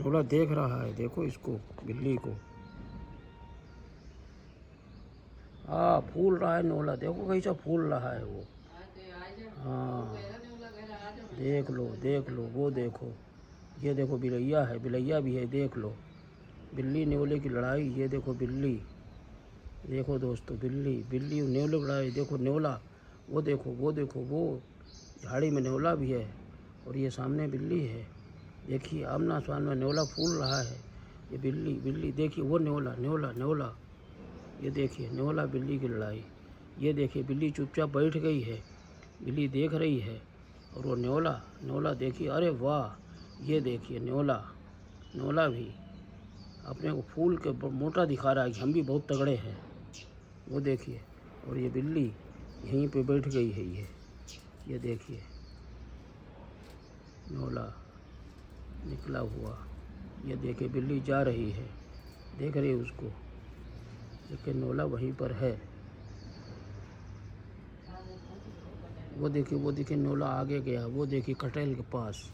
नेवला देख रहा है, देखो इसको, बिल्ली को। हाँ, फूल रहा है नेवला, देखो कैसा फूल रहा है वो। हाँ, देख लो, वो देखो, ये देखो बिलैया है, बिलैया भी है, देख लो। बिल्ली नेवले की लड़ाई, ये देखो बिल्ली, देखो दोस्तों, बिल्ली बिल्ली नेवले की लड़ाई, देखो नेवला, वो देखो, वो देखो, वो झाड़ी में नेवला भी है और ये सामने बिल्ली है। देखिए आमना सामना नेवला फूल रहा है, ये बिल्ली बिल्ली, देखिए वो नेवला नेवला नेवला, ये देखिए नेवला बिल्ली की लड़ाई। ये देखिए बिल्ली चुपचाप बैठ गई है, बिल्ली देख रही है, और वो नेवला नेवला देखिए, अरे वाह, ये देखिए नेवला नेवला भी अपने को फूल के मोटा दिखा रहा है कि हम भी बहुत तगड़े हैं, वो देखिए। और ये बिल्ली यहीं पे बैठ गई है, ये देखिए नेवला निकला हुआ, ये देखिए बिल्ली जा रही है, देख रही है उसको, लेकिन नेवला वहीं पर है। वो देखिए नेवला आगे गया, वो देखिए कटेल के पास,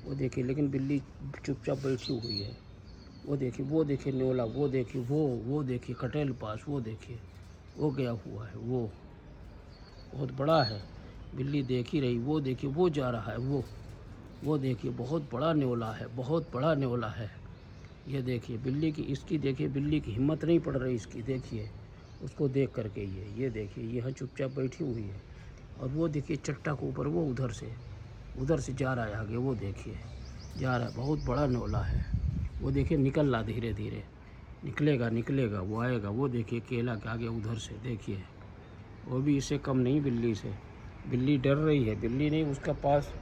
वो देखिए, लेकिन बिल्ली चुपचाप बैठी हुई है। वो देखिए नेवला, वो देखिए कटेल पास, वो देखिए वो गया हुआ है, वो बहुत बड़ा है, बिल्ली देख ही रही। वो देखिए वो जा रहा है, वो देखिए बहुत बड़ा नेवला है, बहुत बड़ा नेवला है। ये देखिए बिल्ली की, इसकी देखिए बिल्ली की हिम्मत नहीं पड़ रही इसकी, देखिए उसको देख करके, ये देखिए यहाँ चुपचाप बैठी हुई है। और वो देखिए चट्टा के ऊपर, वो उधर से जा रहा है आगे, वो देखिए जा रहा है, बहुत बड़ा नेवला है। वो देखिए निकल रहा, धीरे धीरे निकलेगा, वो आएगा। वो देखिए केला के आगे उधर से, देखिए वो भी इससे कम नहीं बिल्ली से। बिल्ली डर रही है, बिल्ली नहीं उसका पास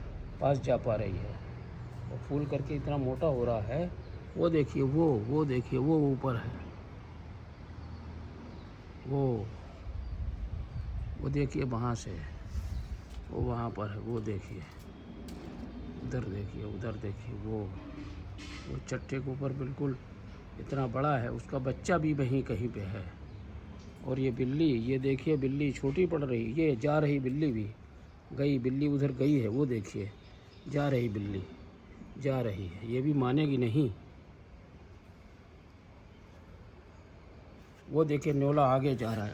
जा पा रही है, वो फूल करके इतना मोटा हो रहा है। वो देखिए वो ऊपर है, वो देखिए वहाँ से, वो वहाँ पर है, वो देखिए उधर देखिए, वो चट्टे के ऊपर बिल्कुल इतना बड़ा है, उसका बच्चा भी वहीं कहीं पे है। और ये बिल्ली, ये देखिए बिल्ली छोटी पड़ रही, ये जा रही बिल्ली भी गई, बिल्ली उधर गई है, वो देखिए जा रही बिल्ली, जा रही है, ये भी मानेगी नहीं। वो देखिए नेवला आगे जा रहा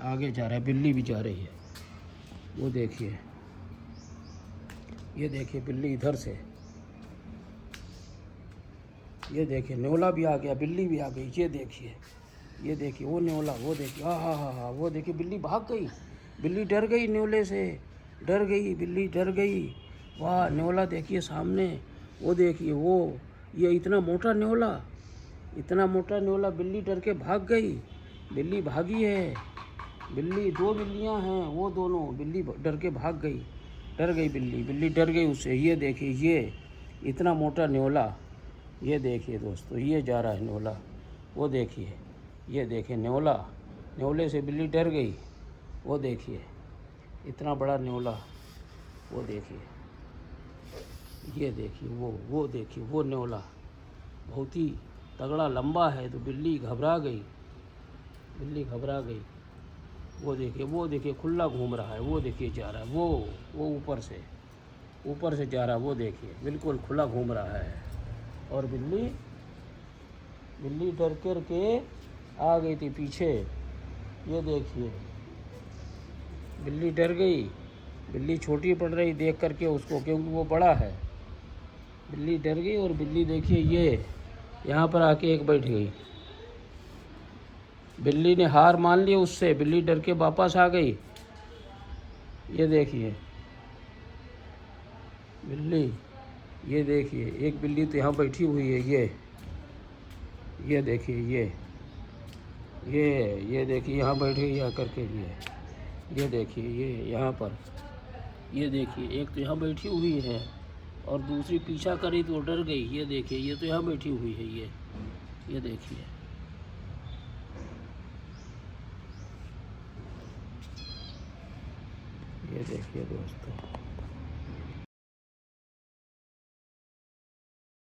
है, बिल्ली भी जा रही है, वो देखिए, ये देखिए बिल्ली इधर से, ये देखिए नेवला भी आ गया, बिल्ली भी आ गई, ये देखिए वो नेवला, वो देखिए हाँ, वो देखिए बिल्ली भाग गई, बिल्ली डर गई नेवले से, बिल्ली डर गई। वाह, नेवला देखिए सामने, वो देखिए ये इतना मोटा नेवला, बिल्ली डर के भाग गई, बिल्ली भागी है, बिल्ली 2 बिल्लियाँ हैं, वो दोनों बिल्ली डर के भाग गई, बिल्ली डर गई उससे। ये देखिए ये इतना मोटा नेवला, ये देखिए दोस्तों, ये जा रहा है नेवला, वो देखिए, ये देखिए नेवले से बिल्ली डर गई, वो देखिए इतना बड़ा नेवला, वो देखिए, ये देखिए वो नेवला बहुत ही तगड़ा लंबा है, तो बिल्ली घबरा गई, वो देखिए खुला घूम रहा है, वो देखिए जा रहा है, वो ऊपर से जा रहा है, वो देखिए बिल्कुल खुला घूम रहा है। और बिल्ली डर कर के आ गई थी पीछे, ये देखिए बिल्ली डर गई, बिल्ली छोटी पड़ रही देख करके उसको, क्योंकि वो बड़ा है, बिल्ली डर गई। और बिल्ली देखिए ये यहाँ पर आके एक बैठ गई, बिल्ली ने हार मान ली उससे, बिल्ली डर के वापस आ गई। ये देखिए बिल्ली, ये देखिए एक बिल्ली तो यहाँ बैठी हुई है, ये देखिए ये देखिए यहाँ बैठ गई आकर के, ये देखिए ये यहाँ पर, ये देखिए एक तो यहाँ बैठी हुई है और दूसरी पीछा करी तो डर गई। ये देखिए ये तो यहाँ बैठी हुई है, ये देखिए दोस्तों।